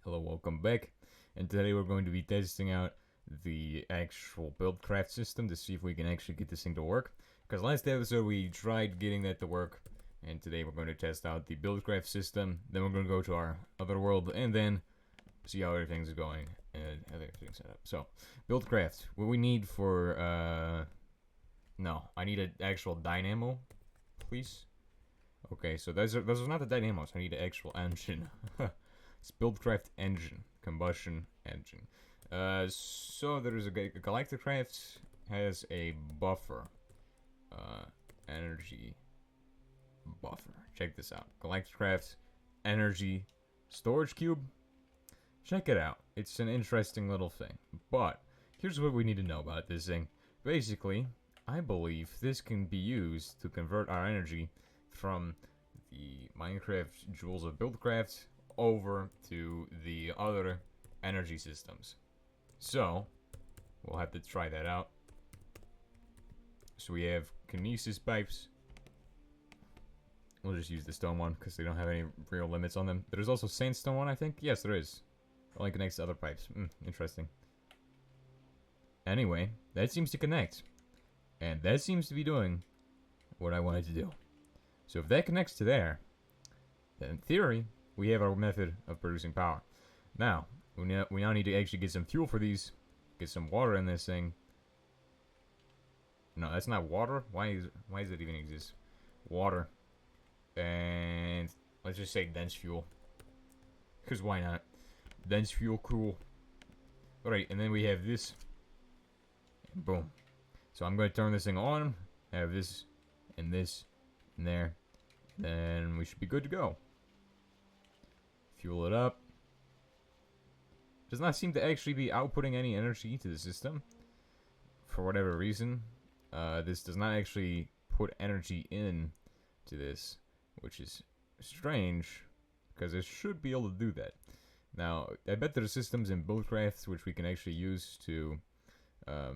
Hello, welcome back. And today we're going to be testing out the actual buildcraft system to see if we can actually get this thing to work. Because last episode we tried getting that to work, and today we're going to test out the buildcraft system. Then we're going to go to our other world and then see how everything's going and how everything's set up. So, buildcraft. What we need for no, I need an actual dynamo, please. Okay, so those are not the dynamos. I need an actual engine. It's buildcraft engine, combustion engine. So there is a Galacticraft has a buffer, energy buffer. Check this out. Galacticraft energy storage cube. Check it out. It's an interesting little thing. But here's what we need to know about this thing. Basically, I believe this can be used to convert our energy from the Minecraft Jewels of Buildcraft over to the other energy systems. So, we'll have to try that out. So we have kinesis pipes. We'll just use the stone one because they don't have any real limits on them. There's also sandstone one, I think. Yes, there is. It only connects to other pipes. Interesting. Anyway, that seems to connect. And that seems to be doing what I wanted to do. So if that connects to there, then in theory, we have our method of producing power. Now, we now need to actually get some fuel for these. Get some water in this thing. No, that's not water. Why does it even exist? Water. And let's just say dense fuel. Because why not? Dense fuel, cool. Alright, and then we have this. And boom. So I'm going to turn this thing on. Have this and this and there. Then we should be good to go. Fuel it up. Does not seem to actually be outputting any energy to the system. For whatever reason. This does not actually put energy in to this. Which is strange. Because it should be able to do that. Now, I bet there are systems in Buildcraft which we can actually use to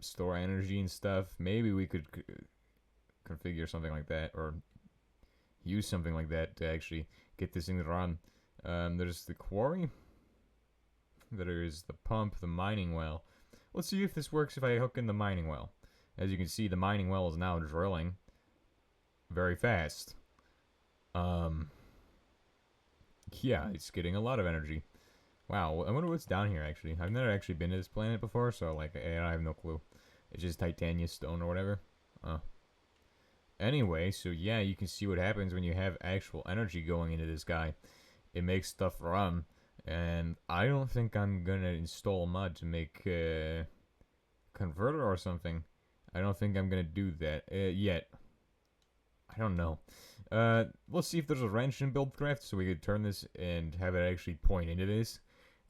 store energy and stuff. Maybe we could configure something like that. Or use something like that to actually get this thing to run. There's the quarry. There is the pump, the mining well. Let's see if this works if I hook in the mining well. As you can see, the mining well is now drilling very fast. Yeah, it's getting a lot of energy. Wow, I wonder what's down here, actually. I've never actually been to this planet before, so, like, I have no clue. It's just titanium stone or whatever. Anyway, so yeah, you can see what happens when you have actual energy going into this guy. It makes stuff run. And I don't think I'm gonna install a mod to make a converter or something. I don't think I'm gonna do that yet. I don't know. Let's see if there's a wrench in Buildcraft so we could turn this and have it actually point into this.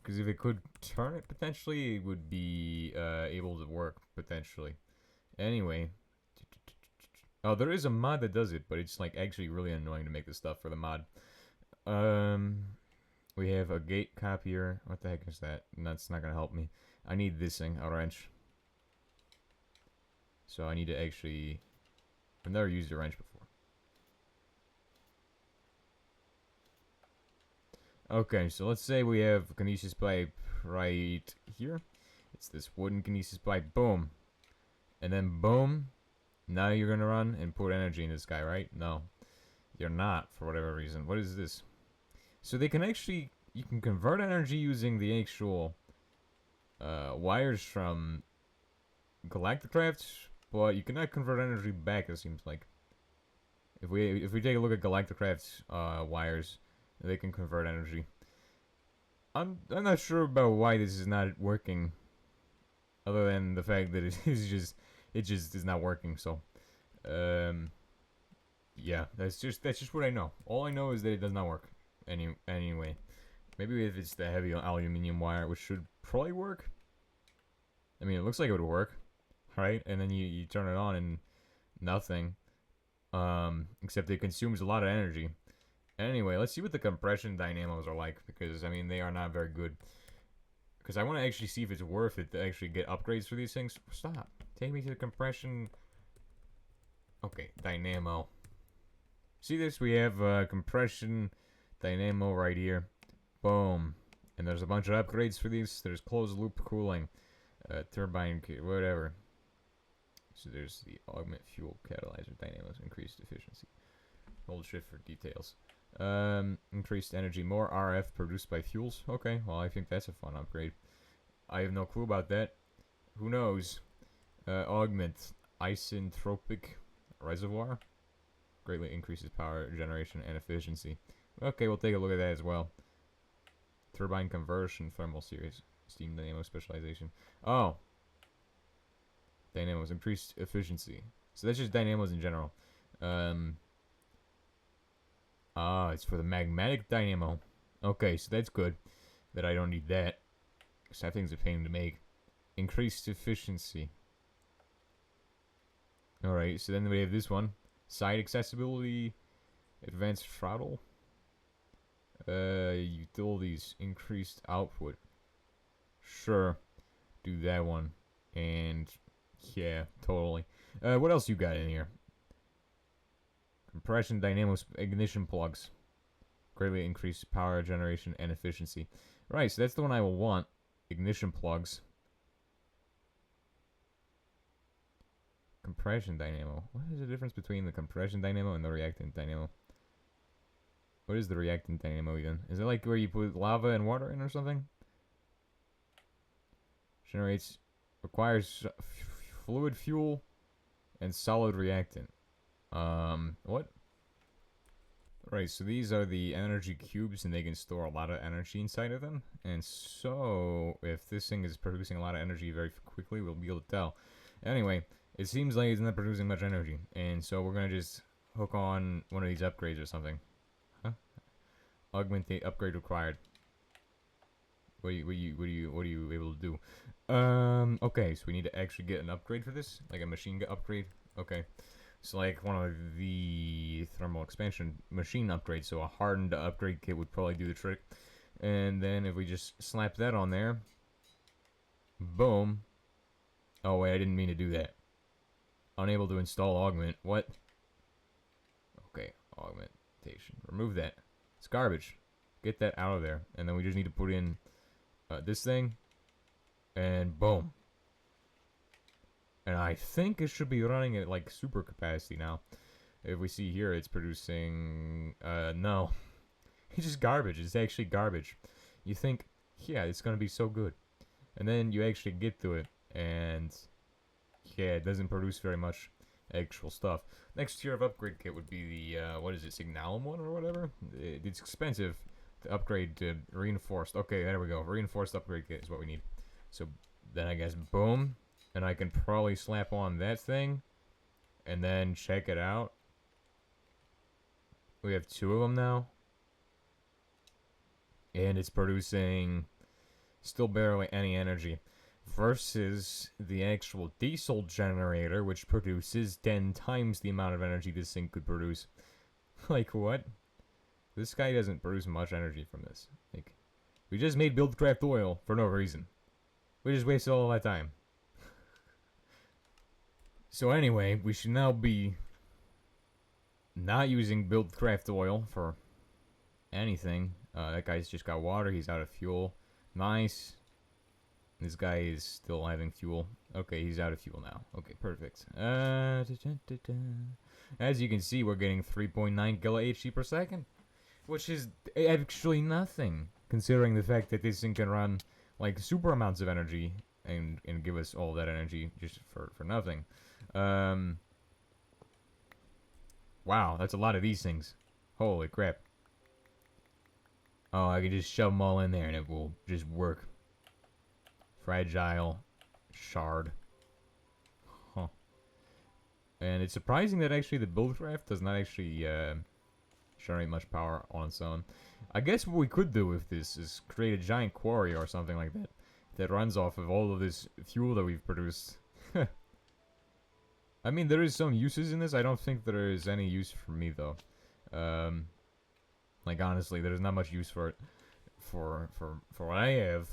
Because if it could turn it, potentially, it would be able to work, potentially. Anyway. Oh, there is a mod that does it, but it's like actually really annoying to make this stuff for the mod. We have a gate copier. What the heck is that? That's not gonna help me. I need this thing, a wrench. So I need to actually... I've never used a wrench before. Okay, so let's say we have a kinesis pipe right here. It's this wooden kinesis pipe. Boom. And then boom. Now you're gonna run and put energy in this guy, right? No. You're not, for whatever reason. What is this? So they can actually... You can convert energy using the actual wires from Galacticraft, but you cannot convert energy back, it seems like. If we take a look at Galacticraft's wires, they can convert energy. I'm not sure about why this is not working, other than the fact that it just is not working. So, yeah, that's just what I know. All I know is that it does not work. Anyway, maybe if it's the heavy aluminum wire, which should probably work. I mean, it looks like it would work, right? And then you turn it on and nothing. Except it consumes a lot of energy. Anyway, let's see what the compression dynamos are like, because I mean they are not very good. Because I want to actually see if it's worth it to actually get upgrades for these things. Stop. Take me to the compression. Okay, dynamo. See this? We have compression dynamo right here. Boom. And there's a bunch of upgrades for these. There's closed loop cooling, turbine, whatever. So there's the augment fuel catalyzer dynamos, increased efficiency. Hold shift for details. Increased energy, more RF produced by fuels. Okay, well I think that's a fun upgrade. I have no clue about that. Who knows? Augment isentropic reservoir. Greatly increases power generation and efficiency. Okay, we'll take a look at that as well. Turbine conversion thermal series. Steam dynamo specialization. Oh. Dynamos. Increased efficiency. So that's just dynamos in general. It's for the magmatic dynamo. Okay, so that's good. That I don't need that. Because that thing's a pain to make. Increased efficiency. Alright, so then we have this one. Side accessibility. Advanced throttle. Utilities. Increased output. Sure. Do that one. And yeah, totally. What else you got in here? Compression dynamos ignition plugs. Greatly increase power generation and efficiency. Right, so that's the one I will want. Ignition plugs. Compression dynamo. What is the difference between the compression dynamo and the reactant dynamo? What is the reactant dynamo even? Is it like where you put lava and water in or something? Generates, requires fluid fuel and solid reactant. What? Right, so these are the energy cubes and they can store a lot of energy inside of them. And so, if this thing is producing a lot of energy very quickly, we'll be able to tell. Anyway, it seems like it's not producing much energy. And so we're gonna just hook on one of these upgrades or something. Huh? Augment the upgrade required. What are you able to do? Okay, so we need to actually get an upgrade for this? Like a machine gun upgrade? Okay. So like one of the thermal expansion machine upgrades, so a hardened upgrade kit would probably do the trick. And then if we just slap that on there, boom. Oh wait, I didn't mean to do that. Unable to install augment. What? Okay, augmentation. Remove that. It's garbage. Get that out of there. And then we just need to put in this thing. And boom. And I think it should be running at like super capacity now. If we see here, it's producing... no. It's just garbage. It's actually garbage. You think, yeah, it's gonna be so good. And then you actually get to it. And yeah, it doesn't produce very much actual stuff. Next tier of upgrade kit would be the, what is it, Signalum one or whatever? It's expensive to upgrade to reinforced. Okay, there we go. Reinforced upgrade kit is what we need. So then I guess, boom. And I can probably slap on that thing. And then check it out. We have 2 of them now. And it's producing still barely any energy. Versus the actual diesel generator, which produces 10 times the amount of energy this thing could produce. Like, what? This guy doesn't produce much energy from this. Like, we just made Buildcraft oil for no reason. We just wasted all that time. So anyway, we should now be not using Buildcraft oil for anything. That guy's just got water. He's out of fuel. Nice. This guy is still having fuel. Okay, he's out of fuel now. Okay, perfect. As you can see, we're getting 3.9 kilo-HG per second. Which is actually nothing, considering the fact that this thing can run like super amounts of energy and give us all that energy just for nothing. Wow, that's a lot of these things. Holy crap. Oh, I can just shove them all in there and it will just work. Fragile shard. Huh. And it's surprising that actually the Buildcraft does not actually generate much power on its own. I guess what we could do with this is create a giant quarry or something like that that runs off of all of this fuel that we've produced. I mean, there is some uses in this. I don't think there is any use for me though. Like honestly, there's not much use for it for what I have.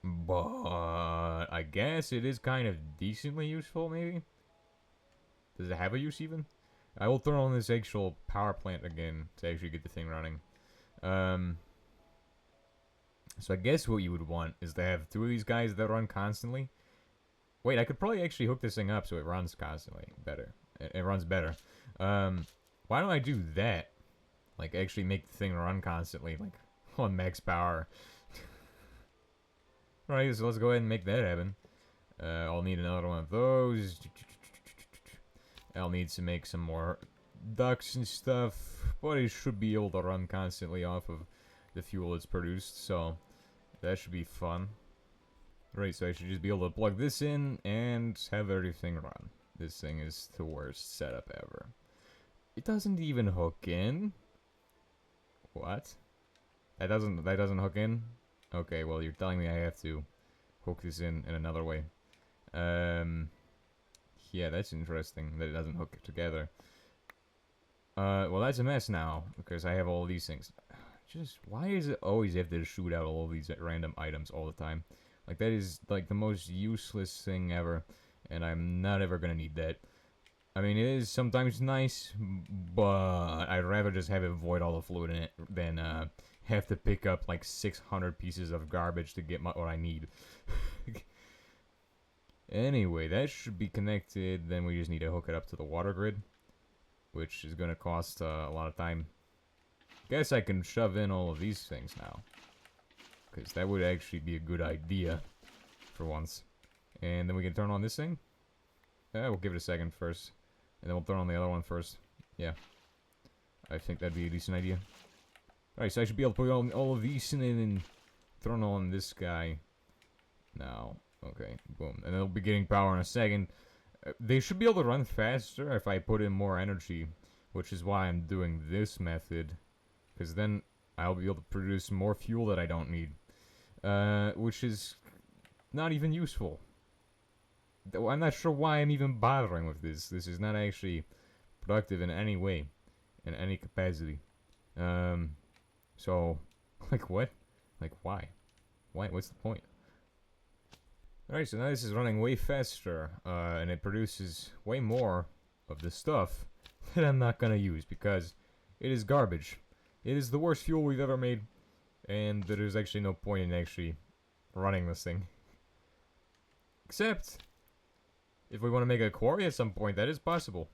But I guess it is kind of decently useful, maybe? Does it have a use, even? I will throw on this actual power plant again to actually get the thing running. So I guess what you would want is to have 2 of these guys that run constantly. Wait, I could probably actually hook this thing up so it runs constantly better. It runs better. Why don't I do that? Like, actually make the thing run constantly, like, on max power. Alright, so let's go ahead and make that happen. I'll need another one of those. I'll need to make some more ducts and stuff, but it should be able to run constantly off of the fuel it's produced, so that should be fun. Right, so I should just be able to plug this in and have everything run. This thing is the worst setup ever. It doesn't even hook in. What? That doesn't hook in? Okay, well, you're telling me I have to hook this in another way. Yeah, that's interesting that it doesn't hook together. Well, that's a mess now, because I have all these things. Just, why does it always have to shoot out all of these random items all the time? Like, that is, like, the most useless thing ever, and I'm not ever gonna need that. I mean, it is sometimes nice, but I'd rather just have it void all the fluid in it than, have to pick up, like, 600 pieces of garbage to get what I need. Anyway, that should be connected, then we just need to hook it up to the water grid, which is gonna cost, a lot of time. Guess I can shove in all of these things now. Because that would actually be a good idea. For once. And then we can turn on this thing. We'll give it a second first. And then we'll turn on the other one first. Yeah. I think that'd be a decent idea. Alright, so I should be able to put all of these in and turn on this guy. Now. Okay, boom. And it'll be getting power in a second. They should be able to run faster if I put in more energy. Which is why I'm doing this method. Because then I'll be able to produce more fuel that I don't need. Which is not even useful. I'm not sure why I'm even bothering with this. This is not actually productive in any way. In any capacity. So, like what? Like why? Why? What's the point? Alright, so now this is running way faster. And it produces way more of the stuff that I'm not gonna use. Because it is garbage. It is the worst fuel we've ever made. And there's actually no point in actually running this thing. Except, if we want to make a quarry at some point, that is possible.